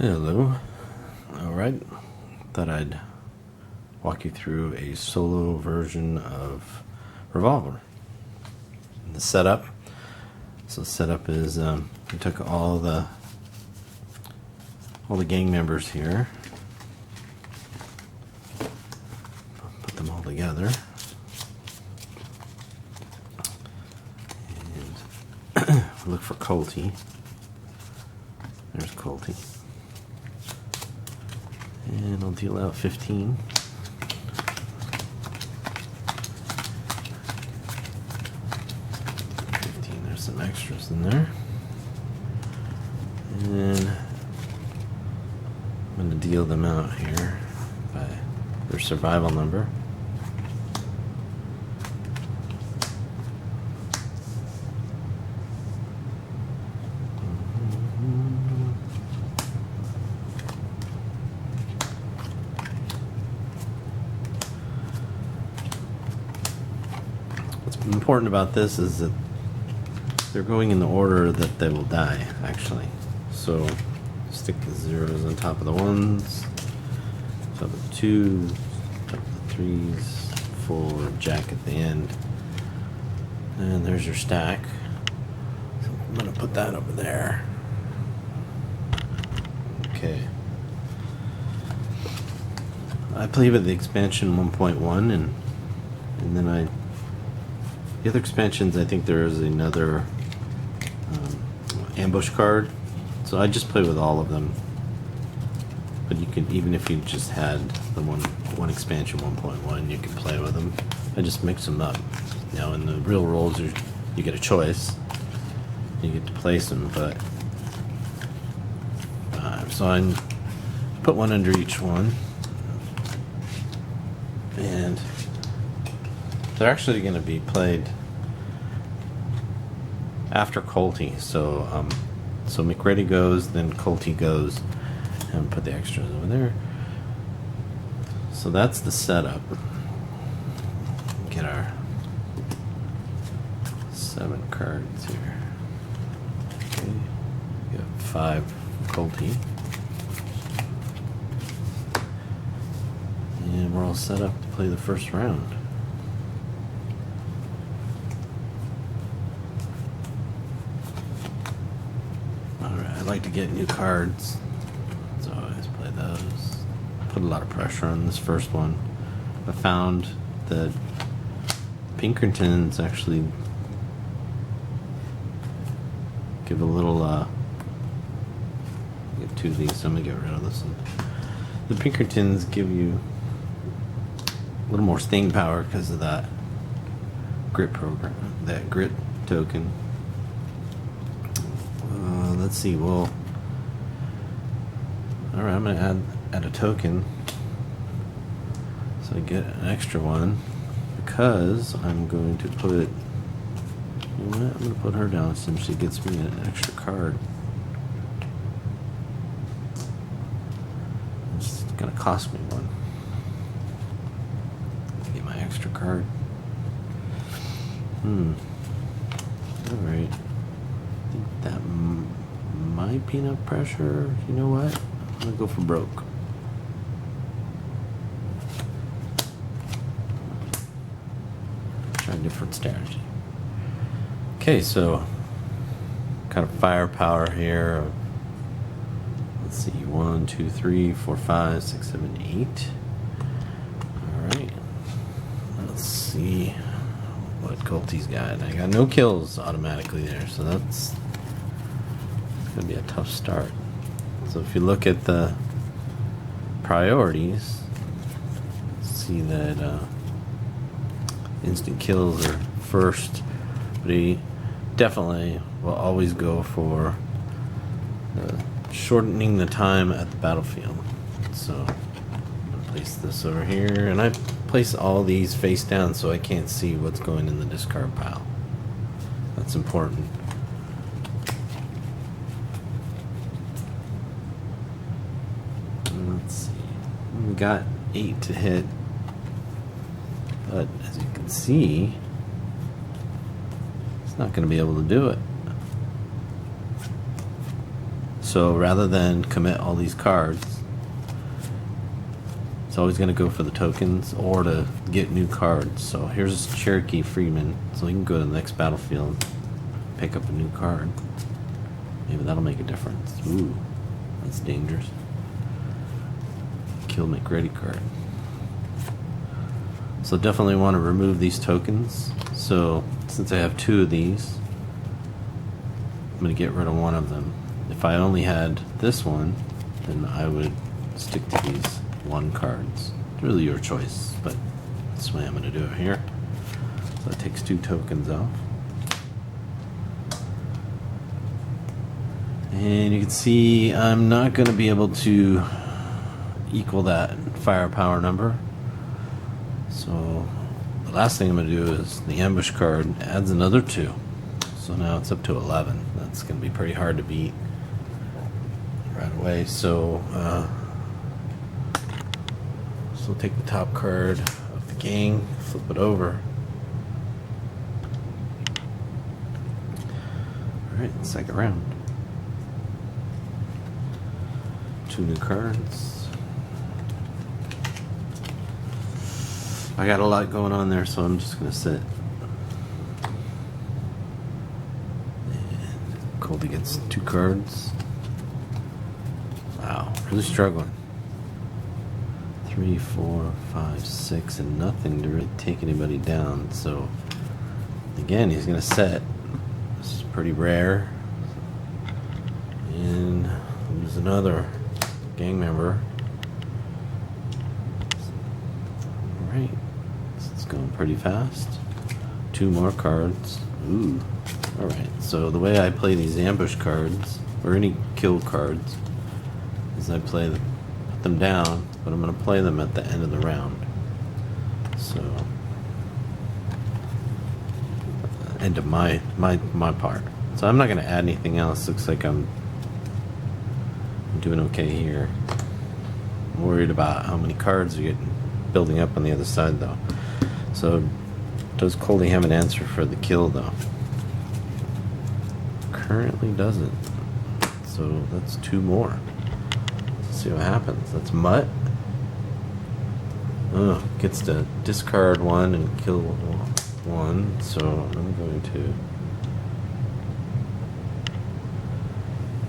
Hello. Alright. Thought I'd walk you through a solo version of Revolver. The setup. So the setup is we took all the gang members here, put them all together, and look for Colty. There's Colty. And I'll deal out 15. 15, there's some extras in there. And I'm going to deal them out here by their survival number. What's important about this is that they're going in the order that they will die, actually. So stick the zeros on top of the ones, top of the twos, top of the threes, 4, jack at the end. And there's your stack. So I'm going to put that over there. Okay. I play with the expansion 1.1 and then the other expansions, I think there is another ambush card. So I just play with all of them. But you can, even if you just had the one expansion 1.1, you can play with them. I just mix them up. Now in the real rolls, you get a choice. You get to place them, but so I put one under each one, and they're actually going to be played after Colty. So McReady goes, then Colty goes, and put the extras over there. So that's the setup. Get our 7 cards here. Okay, we got 5 Colty, and we're all set up to play the first round. I like to get new cards, so I always play those. Put a lot of pressure on this first one. I found that Pinkertons actually give a little, get 2 of these, so I'm going to get rid of this one. The Pinkertons give you a little more staying power because of that grit program, that grit token. Let's see, well, alright, I'm going to add a token so I get an extra one, because I'm going to put, you know what, I'm going to put her down since she gets me an extra card. It's going to cost me one. Get my extra card. Alright. I think that might be enough pressure. You know what? I'm gonna go for broke. Try a different strategy. Okay, so kind of firepower here. Let's see, 1, 2, 3, 4, 5, 6, 7, 8. Alright. Let's see what Colty's got. I got no kills automatically there, so that's gonna be a tough start. So if you look at the priorities, see that instant kills are first, but he definitely will always go for shortening the time at the battlefield. So I'm gonna place this over here, and I place all these face down so I can't see what's going in the discard pile. That's important. Let's see. We got 8 to hit, but as you can see, it's not going to be able to do it. So rather than commit all these cards, it's always going to go for the tokens or to get new cards. So here's Cherokee Freeman, so he can go to the next battlefield, pick up a new card. Maybe that'll make a difference. Ooh, that's dangerous. Kill McReady card. So definitely want to remove these tokens. So since I have 2 of these, I'm going to get rid of one of them. If I only had this one, then I would stick to these 1 cards. It's really your choice, but that's the way I'm going to do it here. So it takes 2 tokens off. And you can see I'm not going to be able to equal that firepower number. So the last thing I'm going to do is the ambush card adds another 2. So now it's up to 11. That's going to be pretty hard to beat right away. So take the top card of the gang, flip it over. Alright, second round. 2 new cards. I got a lot going on there, so I'm just going to sit. And Colty gets 2 cards. Wow, really struggling. 3, 4, 5, 6, and nothing to really take anybody down. So again, he's going to set. This is pretty rare. And lose another gang member. Alright, so it's going pretty fast. 2 more cards. Ooh. Alright, so the way I play these ambush cards, or any kill cards, is I put them down, but I'm going to play them at the end of the round. So, end of my part. So I'm not going to add anything else. Looks like I'm doing okay here. I'm worried about how many cards are getting building up on the other side though. So does Colty have an answer for the kill though? Currently doesn't. So that's 2 more. Let's see what happens. That's Mutt. Oh, gets to discard 1 and kill 1. So I'm going to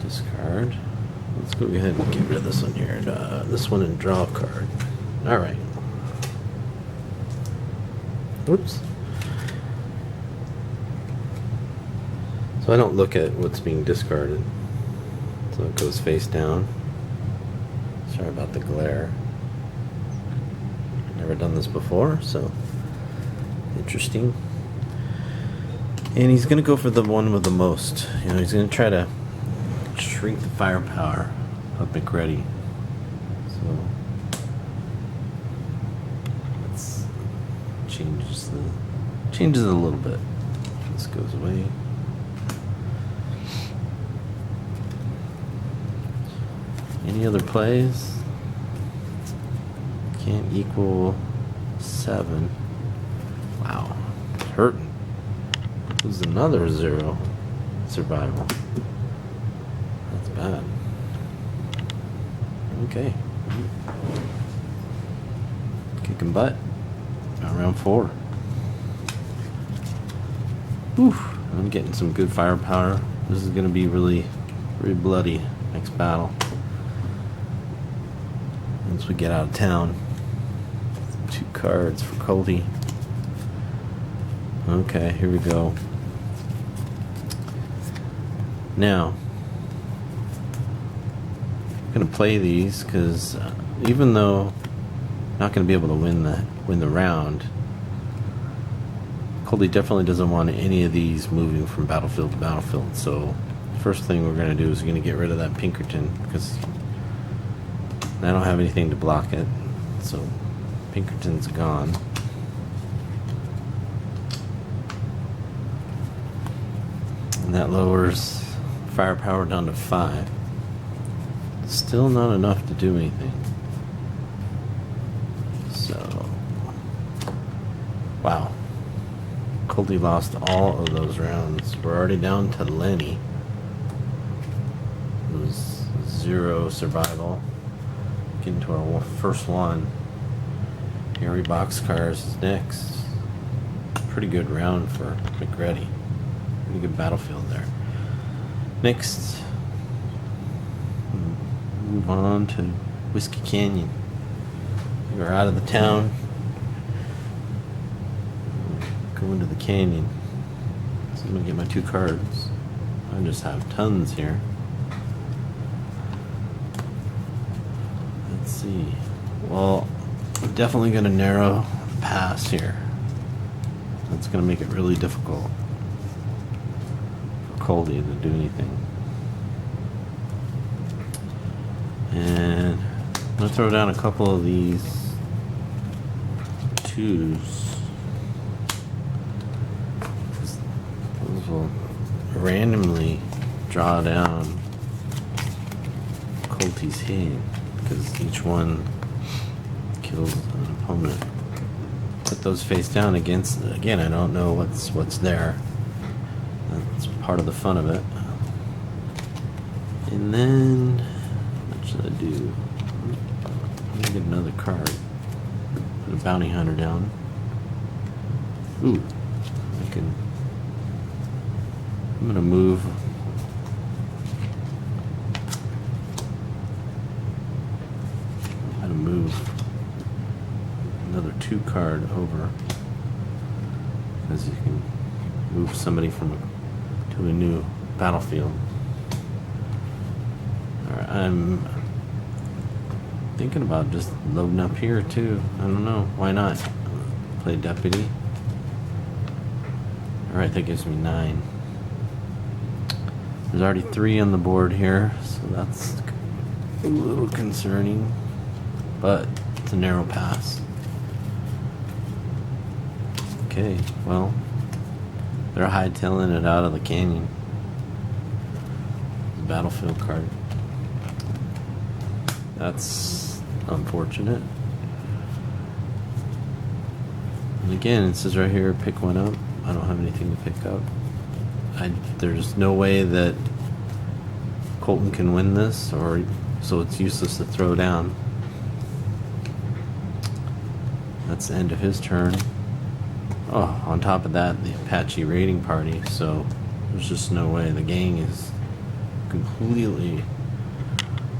discard. Let's go ahead and get rid of this one here. This one and draw a card. Alright. Oops. So I don't look at what's being discarded. So it goes face down. Sorry about the glare. Never done this before, so interesting. And he's going to go for the one with the most. You know, he's going to try to shrink the firepower of McReady. So let's changes it a little bit. This goes away. Any other plays? Can't equal 7. Wow, it's hurting. There's another 0 survival. That's bad. Okay. Kicking butt. Round 4. Whew. I'm getting some good firepower. This is going to be really bloody next battle. Once we get out of town. 2 cards for Colty. Okay, here we go. Now, I'm going to play these because even though I'm not going to be able to win the round, Colty definitely doesn't want any of these moving from battlefield to battlefield. So, first thing we're going to do is we're going to get rid of that Pinkerton because I don't have anything to block it. So, Pinkerton's gone. And that lowers firepower down to 5. Still not enough to do anything. So, wow. Colty lost all of those rounds. We're already down to Lenny, who's 0 survival. Getting to our first one. Harry Boxcars is next. Pretty good round for McReady. Pretty good battlefield there. Next, move on to Whiskey Canyon. We're out of the town. Go into the canyon. So I'm gonna get my 2 cards. I just have tons here. Let's see. Well, I'm definitely gonna narrow the pass here. That's gonna make it really difficult for Colty to do anything. And I'm gonna throw down a couple of these 2s. Those will randomly draw down Colty's hand because each one kills an opponent. Put those face down against. Again, I don't know what's there. That's part of the fun of it. And then what should I do? I'm gonna get another card. Put a bounty hunter down. Ooh, I can. I'm gonna move. I'm gonna move another 2 card over because you can move somebody to a new battlefield. Alright, I'm thinking about just loading up here too. I don't know, why not? Play deputy. Alright, that gives me 9. There's already 3 on the board here, so that's a little concerning, but it's a narrow pass. Okay, well, they're hightailing it out of the canyon. Battlefield card. That's unfortunate. And again, it says right here, pick one up. I don't have anything to pick up. There's no way that Colton can win this, so it's useless to throw down. That's the end of his turn. Oh, on top of that, the Apache raiding party, so there's just no way. The gang is completely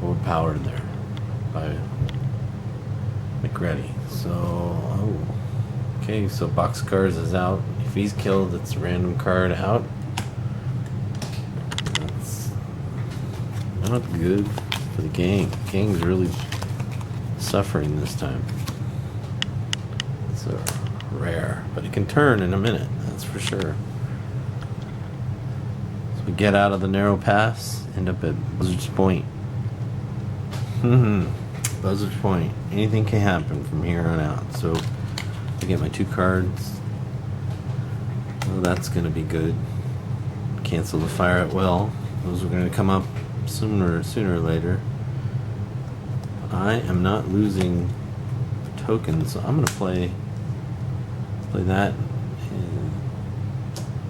overpowered there by McReady. So, okay, so Boxcars is out. If he's killed, it's a random card out. That's not good for the gang. The gang's really suffering this time. It's rare, but it can turn in a minute, that's for sure. So we get out of the narrow pass, end up at Buzzard's Point. Buzzard's Point. Anything can happen from here on out. So I get my 2 cards. Well, that's going to be good. Cancel the fire at will. Those are going to come up sooner or later. I am not losing tokens, so I'm going to play that and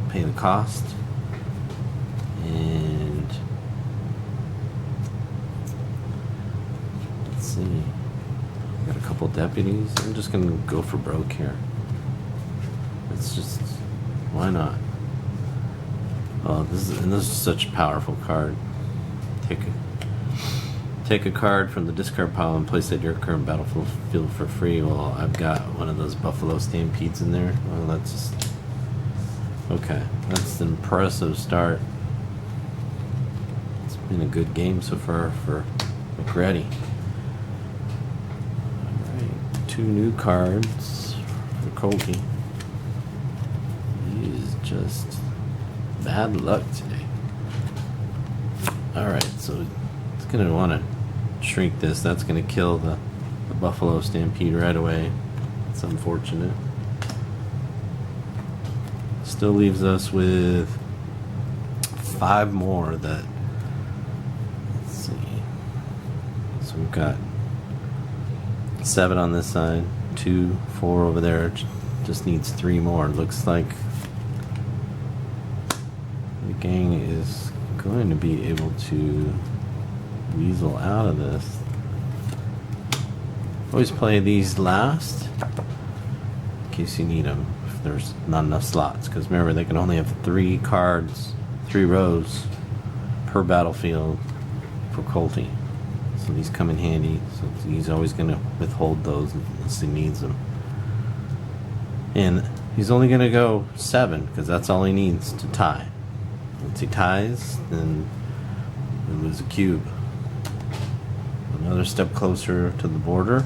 pay the cost. And let's see. I got a couple deputies. I'm just going to go for broke here. It's just, why not? Oh, this is such a powerful card. Take a card from the discard pile and place it at your current battlefield for free. Well, I've got one of those Buffalo Stampedes in there. Well, that's just okay. That's an impressive start. It's been a good game so far for McReady. Alright, 2 new cards for Colty. He is just bad luck today. Alright, so it's going to want to shrink this. That's going to kill the Buffalo Stampede right away. It's unfortunate. Still leaves us with 5 more that, let's see. So we've got 7 on this side, 2, 4 over there. Just needs 3 more. Looks like the gang is going to be able to weasel out of this. Always play these last in case you need them if there's not enough slots, because remember they can only have 3 cards, 3 rows per battlefield for Colty. So these come in handy. So he's always going to withhold those unless he needs them. And he's only going to go 7 because that's all he needs to tie. Once he ties, then we lose a cube. Another step closer to the border.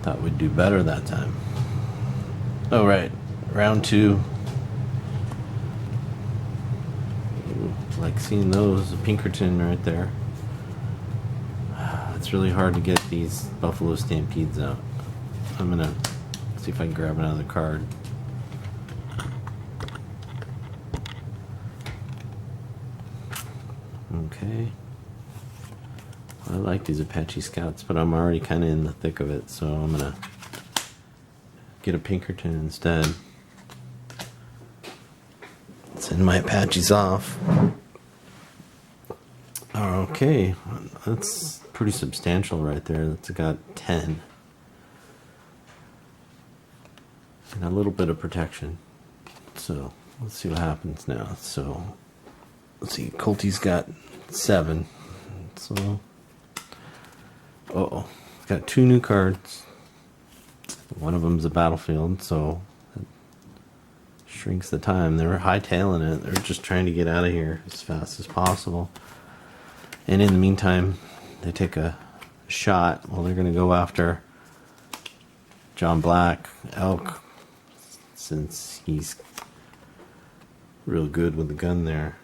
Thought we'd do better that time. Oh, right. Round 2. Ooh, like seeing those. A Pinkerton right there. It's really hard to get these Buffalo Stampedes out. I'm gonna see if I can grab another card. Okay. I like these Apache Scouts, but I'm already kind of in the thick of it, so I'm gonna get a Pinkerton instead. Send my Apaches off. Okay, that's pretty substantial right there. That's got 10. And a little bit of protection. So let's see what happens now. So let's see, Colty's got 7. So got 2 new cards. One of them's a battlefield, so that shrinks the time. They're hightailing it. They're just trying to get out of here as fast as possible. And in the meantime, they take a shot. Well, they're going to go after John Black, Elk, since he's real good with the gun there.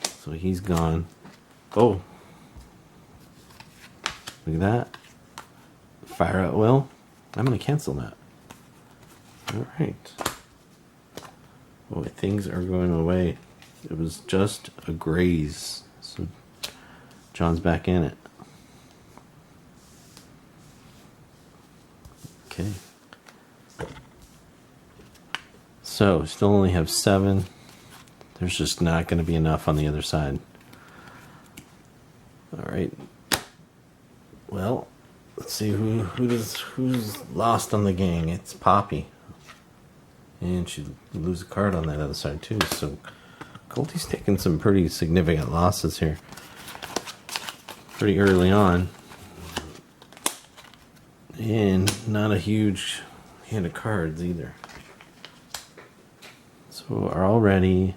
So he's gone. Oh, look at that. Fire at will. I'm going to cancel that. Alright. Boy, things are going away. It was just a graze. So John's back in it. Okay. So, still only have 7. There's just not going to be enough on the other side. Alright. Well, let's see who's lost on the gang. It's Poppy. And she lose a card on that other side too. So Colty's taking some pretty significant losses here. Pretty early on. And not a huge hand of cards either. So we're already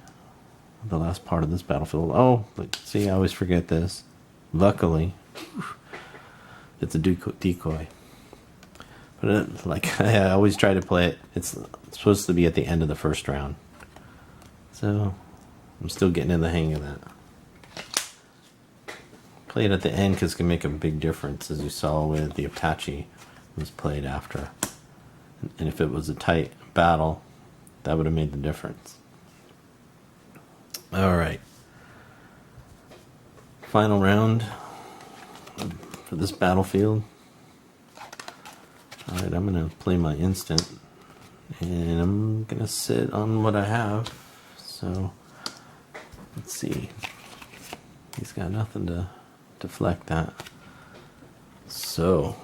the last part of this battlefield. Oh, but see, I always forget this. Luckily, it's a decoy. But like I always try to play it, it's supposed to be at the end of the first round. So I'm still getting in the hang of that. Play it at the end because it can make a big difference, as you saw with the Apache was played after. And if it was a tight battle, that would have made the difference. Alright. Final round for this battlefield. Alright, I'm going to play my instant. And I'm going to sit on what I have. So, let's see. He's got nothing to deflect that. So,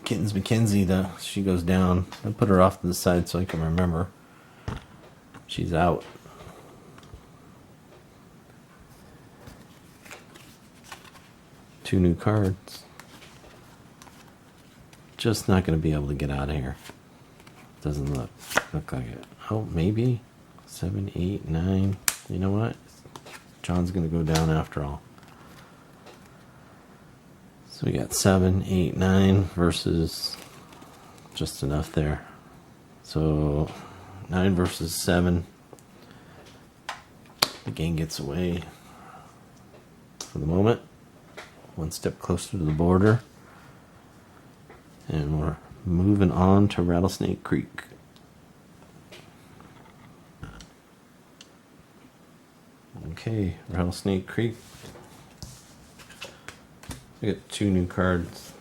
Kittens McKenzie, she goes down. I put her off to the side so I can remember. She's out. Two new cards. Just not going to be able to get out of here. Doesn't look like it. Oh, maybe 7, 8, 9. You know what? John's going to go down after all. So we got 7, 8, 9 versus just enough there. So 9 versus 7. The gang gets away for the moment. One step closer to the border. And we're moving on to Rattlesnake Creek. Okay, Rattlesnake Creek. I got 2 new cards.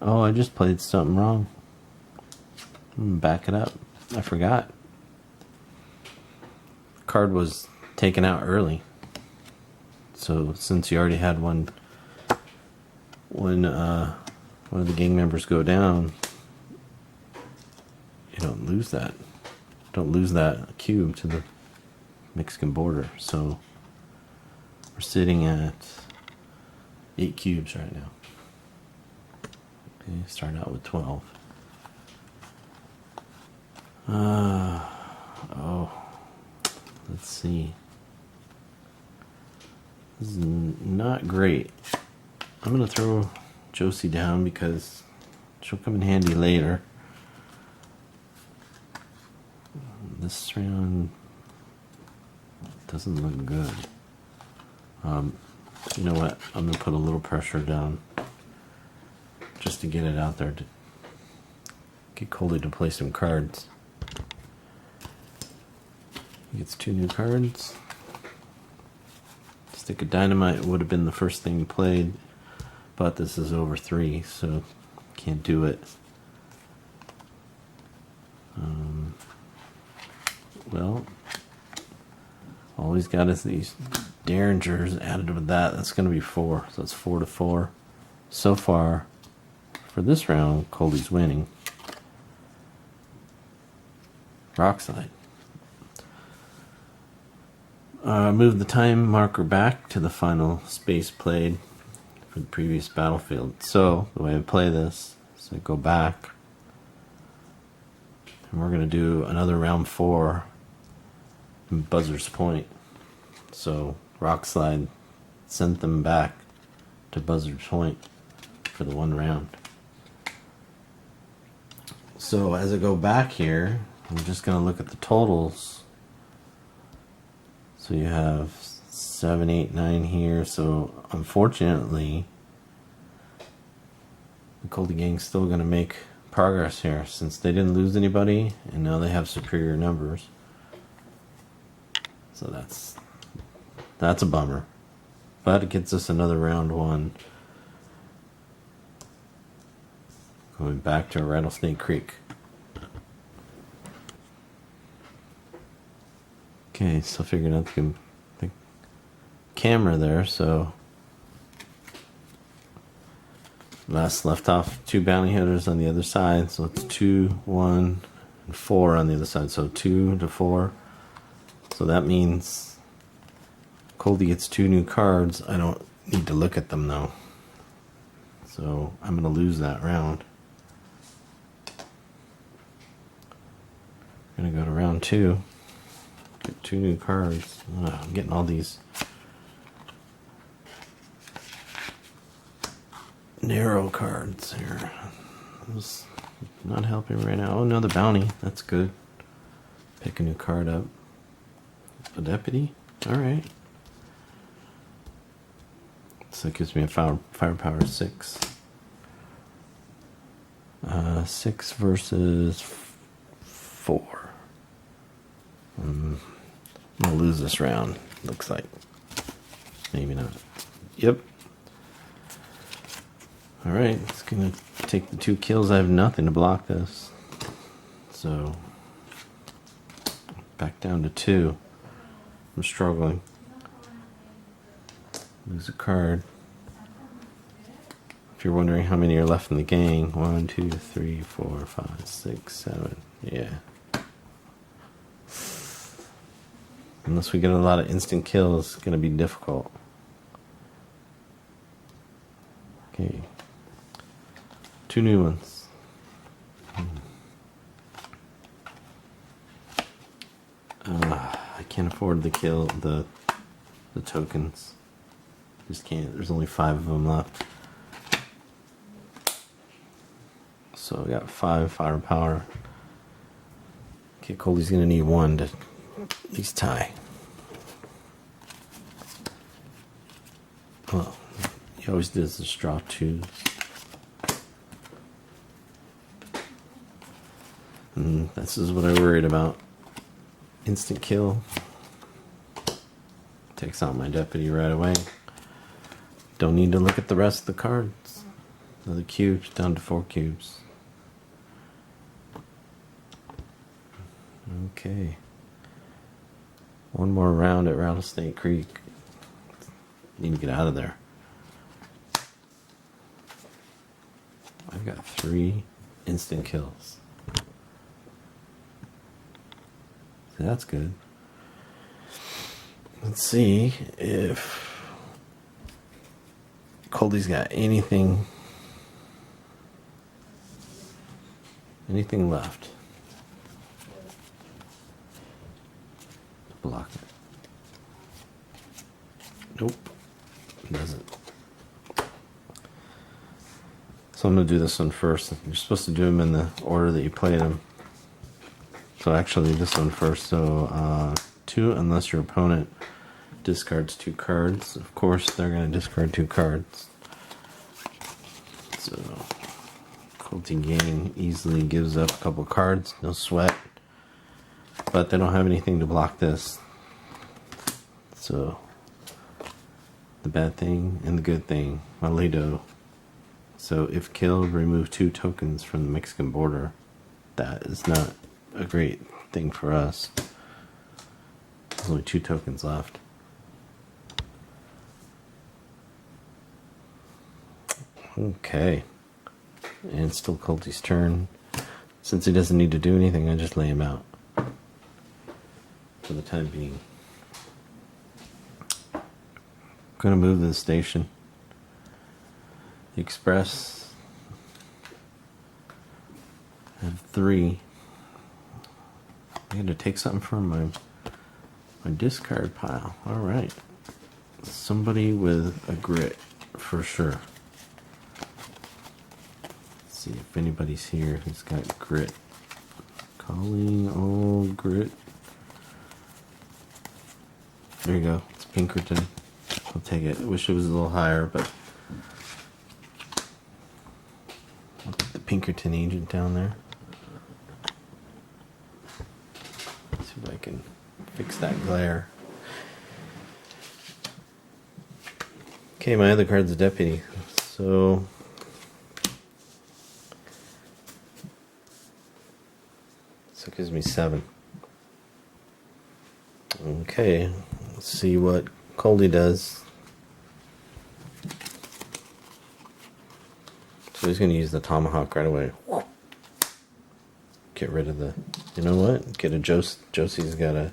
Oh, I just played something wrong. Back it up. I forgot. The card was taken out early. So since you already had one of the gang members go down, you don't lose that. Don't lose that cube to the Mexican border. So we're sitting at 8 cubes right now. Okay, start out with 12. Let's see. This is not great. I'm gonna throw Josie down because she'll come in handy later. This round doesn't look good. You know what? I'm gonna put a little pressure down just to get it out there to get Colty to play some cards. He gets 2 new cards. Stick of Dynamite would have been the first thing played, but this is over 3, so can't do it. Well, all he's got is these Derringers added with that. That's going to be 4, so it's 4 to 4. So far, for this round, Colty's winning. Rockside. Move the time marker back to the final space played for the previous battlefield. So the way I play this is I go back, and we're going to do another round 4 in Buzzer's Point. So Rockslide sent them back to Buzzer's Point for the 1 round. So as I go back here, I'm just going to look at the totals. So you have 7, 8, 9 here. So unfortunately, the Colty Gang's still going to make progress here since they didn't lose anybody and now they have superior numbers. So that's a bummer. But it gets us another round 1. Going back to Rattlesnake Creek. Okay, still figuring out the camera there, so last left off 2 bounty hunters on the other side, so it's 2, 1, and 4 on the other side, so 2 to 4. So that means Colty gets 2 new cards. I don't need to look at them though, so I'm going to lose that round. I'm going to go to round 2. Get 2 new cards. I'm getting all these narrow cards here. It's not helping right now. Oh, another bounty. That's good. Pick a new card up. A deputy? Alright. So it gives me a firepower 6. 6 versus 4. I'm gonna lose this round, looks like. Maybe not. Yep. Alright, it's gonna take the 2 kills. I have nothing to block this. So, back down to 2. I'm struggling. Lose a card. If you're wondering how many are left in the gang, 1, 2, 3, 4, 5, 6, 7. Yeah. Unless we get a lot of instant kills, it's going to be difficult. Okay. 2 new ones. I can't afford to kill the tokens. Just can't. There's only 5 of them left. So we got 5 firepower. Okay, Colty's going to need 1 to at least tie. Well, he always does this draw 2. And this is what I worried about. Instant kill. Takes out my deputy right away. Don't need to look at the rest of the cards. Another cubes down to 4 cubes. Okay. One more round at Rattlesnake Creek. Need to get out of there. I've got 3 instant kills. So that's good. Let's see if Colty's got anything left. Block it. Nope. Doesn't. So I'm going to do this one first. You're supposed to do them in the order that you played them. So actually this one first. So 2 unless your opponent discards 2 cards. Of course they're going to discard 2 cards. So Colty Gang easily gives up a couple cards. No sweat. But they don't have anything to block this. So the bad thing and the good thing. Malido. So if killed, remove 2 tokens from the Mexican border. That is not a great thing for us. There's only 2 tokens left. Okay. And it's still Colty's turn. Since he doesn't need to do anything, I just lay him out. For the time being. I'm gonna move to the station. The Express. I have 3. I had to take something from my discard pile. Alright. Somebody with a grit for sure. Let's see if anybody's here who's got grit. Calling all grit. There you go. It's Pinkerton. I'll take it. I wish it was a little higher, but I'll put the Pinkerton agent down there. See if I can fix that glare. Okay, my other card's a deputy. So it gives me 7. Okay, let's see what Colty does. So he's going to use the tomahawk right away. Get rid of the... You know what? Get a Josie's got a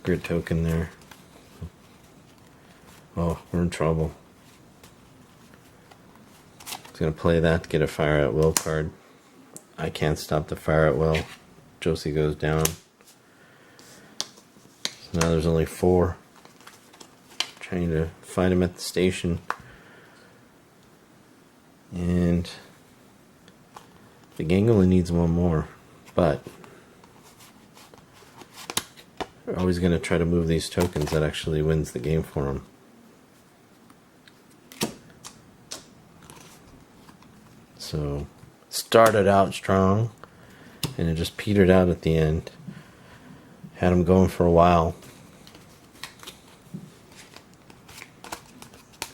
grid token there. Oh, we're in trouble. He's going to play that to get a fire at will card. I can't stop the fire at will. Josie goes down. So now there's only 4. Trying to find him at the station. And the gang only needs 1 more. But they're always going to try to move these tokens. That actually wins the game for them. So started out strong and it just petered out at the end. Had him going for a while.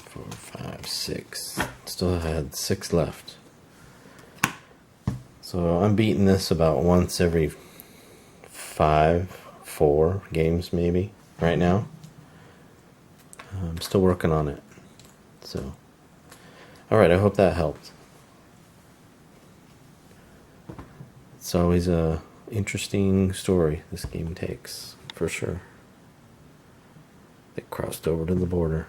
4, 5, 6. Still had 6 left. So I'm beating this about once every 4 games maybe right now. I'm still working on it. So, alright, I hope that helped. It's always a interesting story this game takes, for sure. They crossed over to the border.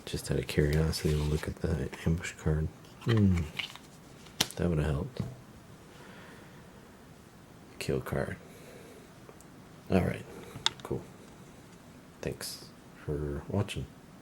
Just out of curiosity, we'll look at the ambush card. That would have helped. Kill card. Alright, cool. Thanks for watching.